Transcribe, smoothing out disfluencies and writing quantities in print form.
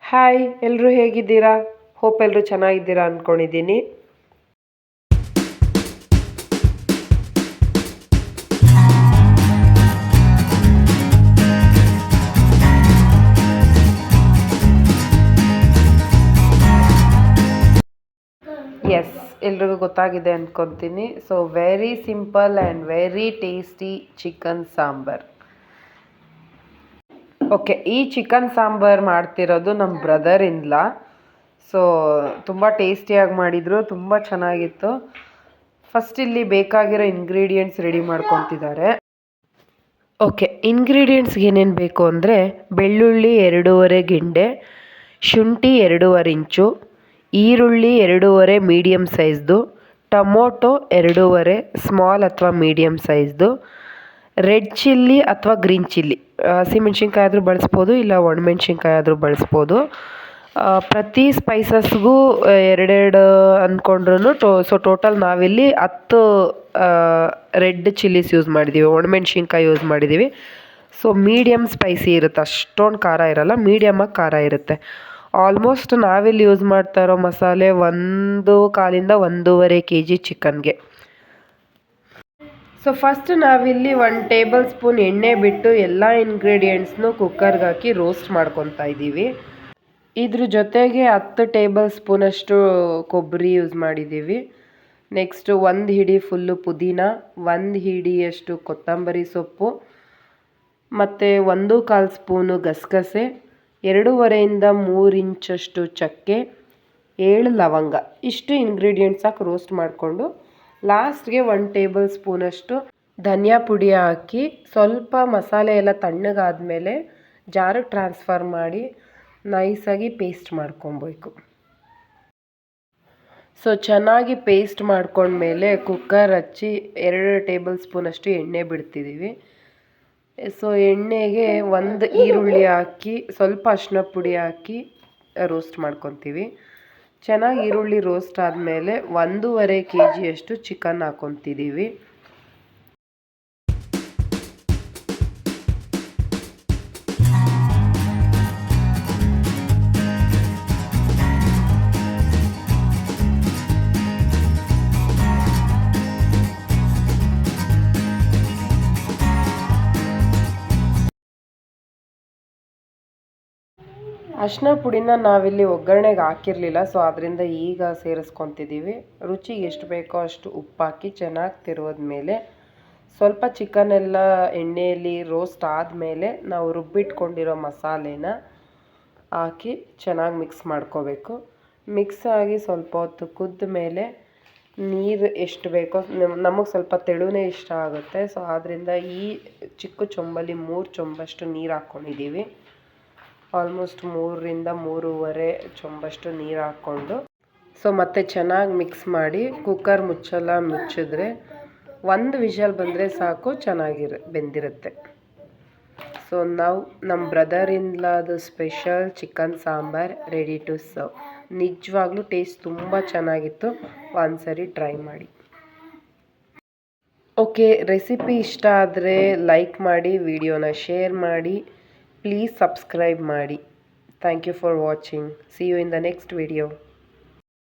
Hi, ಎಲ್ಲರೂ ಹೇಗಿದ್ದೀರಾ? Hope ಎಲ್ಲರೂ ಚೆನ್ನಾಗಿದ್ದೀರಾ ಅಂದ್ಕೊಂಡಿದ್ದೀನಿ. ಎಸ್, ಎಲ್ರಿಗೂ ಗೊತ್ತಾಗಿದೆ ಅಂದ್ಕೊತೀನಿ. So very simple and very tasty chicken sambar. Okay, ಈ ಚಿಕನ್ ಸಾಂಬಾರ್ ಮಾಡ್ತಿರೋದು ನಮ್ಮ ಬ್ರದರ್ ಇನ್ಲಾ. ಸೊ ತುಂಬ ಟೇಸ್ಟಿಯಾಗಿ ಮಾಡಿದರು, ತುಂಬ ಚೆನ್ನಾಗಿತ್ತು. ಫಸ್ಟ್ ಇಲ್ಲಿ ಬೇಕಾಗಿರೋ ಇಂಗ್ರೀಡಿಯೆಂಟ್ಸ್ ರೆಡಿ ಮಾಡ್ಕೊತಿದ್ದಾರೆ. ಓಕೆ, ಇಂಗ್ರೀಡಿಯೆಂಟ್ಸ್ಗೆ ಏನೇನು ಬೇಕು ಅಂದರೆ ಬೆಳ್ಳುಳ್ಳಿ 2.5 ಗೆಂಡೆ, ಶುಂಠಿ 2.5 ಇಂಚು, ಈರುಳ್ಳಿ 2.5 ಮೀಡಿಯಮ್ ಸೈಜ್ದು, ಟೊಮೊಟೊ 2.5 ಸ್ಮಾಲ್ ಅಥವಾ ಮೀಡಿಯಮ್ ಸೈಜ್ದು, ರೆಡ್ ಚಿಲ್ಲಿ ಅಥವಾ ಗ್ರೀನ್ ಚಿಲ್ಲಿ, ಹಸಿಮೆಣ್ಸಿನ್ಕಾಯಿ ಆದರೂ ಬಳಸ್ಬೋದು, ಇಲ್ಲ ಒಣಮೆಣ್ಸಿನ್ಕಾಯಿ ಆದರೂ ಬಳಸ್ಬೋದು. ಪ್ರತಿ ಸ್ಪೈಸಸ್ಗೂ 2 ಅಂದ್ಕೊಂಡ್ರೂ ಸೊ ಟೋಟಲ್ ನಾವಿಲ್ಲಿ 10 ರೆಡ್ ಚಿಲ್ಲೀಸ್ ಯೂಸ್ ಮಾಡಿದ್ದೀವಿ, ಒಣಮೆಣ್ಸಿನ್ಕಾಯಿ ಯೂಸ್ ಮಾಡಿದ್ದೀವಿ. ಸೊ ಮೀಡಿಯಮ್ ಸ್ಪೈಸಿ ಇರುತ್ತೆ, ಅಷ್ಟೊಂದು ಖಾರ ಇರೋಲ್ಲ, ಮೀಡಿಯಮಾಗಿ ಖಾರ ಇರುತ್ತೆ. ಆಲ್ಮೋಸ್ಟ್ ನಾವಿಲ್ಲಿ ಯೂಸ್ ಮಾಡ್ತಾ ಇರೋ ಮಸಾಲೆ 1.25 to 1.5 kg ಚಿಕನ್ಗೆ. ಸೊ ಫಸ್ಟ್ ನಾವಿಲ್ಲಿ 1 ಟೇಬಲ್ ಸ್ಪೂನ್ ಎಣ್ಣೆ ಬಿಟ್ಟು ಎಲ್ಲ ಇಂಗ್ರೀಡಿಯೆಂಟ್ಸ್ನು ಕುಕ್ಕರ್ಗೆ ಹಾಕಿ ರೋಸ್ಟ್ ಮಾಡ್ಕೊತಾ ಇದ್ದೀವಿ. ಇದ್ರ ಜೊತೆಗೆ 10 ಟೇಬಲ್ ಸ್ಪೂನಷ್ಟು ಕೊಬ್ಬರಿ ಯೂಸ್ ಮಾಡಿದ್ದೀವಿ. ನೆಕ್ಸ್ಟು 1 ಹಿಡಿ ಫುಲ್ಲು ಪುದೀನ, 1 ಹಿಡಿಯಷ್ಟು ಕೊತ್ತಂಬರಿ ಸೊಪ್ಪು, ಮತ್ತು 1.25 ಸ್ಪೂನು ಗಸಗಸೆ, 2.5 to 3 ಇಂಚಷ್ಟು ಚಕ್ಕೆ, 7 ಲವಂಗ. ಇಷ್ಟು ಇಂಗ್ರೀಡಿಯೆಂಟ್ಸ್ ಹಾಕಿ ರೋಸ್ಟ್ ಮಾಡಿಕೊಂಡು ಲಾಸ್ಟ್ಗೆ 1 ಟೇಬಲ್ ಸ್ಪೂನಷ್ಟು ಧನಿಯಾ ಪುಡಿ ಹಾಕಿ ಸ್ವಲ್ಪ ಮಸಾಲೆ ಎಲ್ಲ ತಣ್ಣಗಾದ್ಮೇಲೆ ಜಾರಿಗೆ ಟ್ರಾನ್ಸ್ಫರ್ ಮಾಡಿ ನೈಸಾಗಿ ಪೇಸ್ಟ್ ಮಾಡ್ಕೊಬೇಕು. ಸೊ ಚೆನ್ನಾಗಿ ಪೇಸ್ಟ್ ಮಾಡ್ಕೊಂಡ್ಮೇಲೆ ಕುಕ್ಕರ್ ಹಚ್ಚಿ 2 ಟೇಬಲ್ ಸ್ಪೂನಷ್ಟು ಎಣ್ಣೆ ಬಿಡ್ತಿದ್ದೀವಿ. ಸೊ ಎಣ್ಣೆಗೆ 1 ಈರುಳ್ಳಿ ಹಾಕಿ ಸ್ವಲ್ಪ ಅರಿಶಿನ ಪುಡಿ ಹಾಕಿ ರೋಸ್ಟ್ ಮಾಡ್ಕೊತೀವಿ. ಚೆನ್ನಾಗಿ ಈರುಳ್ಳಿ ರೋಸ್ಟ್ ಆದಮೇಲೆ 1.5 kg ಚಿಕನ್ ಹಾಕ್ಕೊತಿದ್ದೀವಿ. ಅರಿಶಿನ ಪುಡಿನ ನಾವಿಲ್ಲಿ ಒಗ್ಗರಣೆಗೆ ಹಾಕಿರಲಿಲ್ಲ, ಸೊ ಅದರಿಂದ ಈಗ ಸೇರಿಸ್ಕೊತಿದ್ದೀವಿ. ರುಚಿಗೆ ಎಷ್ಟು ಬೇಕೋ ಅಷ್ಟು ಉಪ್ಪು ಹಾಕಿ ಚೆನ್ನಾಗಿ ತಿರುವಿದ್ಮೇಲೆ ಸ್ವಲ್ಪ ಚಿಕನ್ ಎಲ್ಲ ಎಣ್ಣೆಯಲ್ಲಿ ರೋಸ್ಟ್ ಆದಮೇಲೆ ನಾವು ರುಬ್ಬಿಟ್ಕೊಂಡಿರೋ ಮಸಾಲೆನ ಹಾಕಿ ಚೆನ್ನಾಗಿ ಮಿಕ್ಸ್ ಮಾಡ್ಕೋಬೇಕು. ಮಿಕ್ಸ್ ಆಗಿ ಸ್ವಲ್ಪ ಹೊತ್ತು ಕುದ್ದ ಮೇಲೆ ನೀರು ಎಷ್ಟು ಬೇಕೋ, ನಮಗೆ ಸ್ವಲ್ಪ ತೆಳುನೇ ಇಷ್ಟ ಆಗುತ್ತೆ, ಸೊ ಆದ್ದರಿಂದ ಈ ಚಿಕ್ಕ ಚೊಂಬಲ್ಲಿ 3 ಚೊಂಬಷ್ಟು ನೀರು ಹಾಕ್ಕೊಂಡಿದ್ದೀವಿ. ಆಲ್ಮೋಸ್ಟ್ 3 to 3.5 ಚೊಂಬಷ್ಟು ನೀರು ಹಾಕ್ಕೊಂಡು ಸೊ ಮತ್ತೆ ಚೆನ್ನಾಗಿ ಮಿಕ್ಸ್ ಮಾಡಿ ಕುಕ್ಕರ್ ಮುಚ್ಚಳ ಮುಚ್ಚಿದ್ರೆ 1 ವಿಷಲ್ ಬಂದರೆ ಸಾಕು, ಬೆಂದಿರುತ್ತೆ. ಸೊ ನಾವು ನಮ್ಮ ಬ್ರದರ್ ಇನ್ಲಾದು special chicken sambar ready to serve. ನಿಜವಾಗ್ಲೂ ಟೇಸ್ಟ್ ತುಂಬ ಚೆನ್ನಾಗಿತ್ತು, ಒಂದ್ಸರಿ ಟ್ರೈ ಮಾಡಿ. ಓಕೆ, ರೆಸಿಪಿ ಇಷ್ಟ ಆದರೆ ಲೈಕ್ ಮಾಡಿ, ವಿಡಿಯೋನ ಶೇರ್ ಮಾಡಿ, ಪ್ಲೀಸ್ ಸಬ್ಸ್ಕ್ರೈಬ್ ಮಾಡಿ. Thank you for watching. See you in the next video.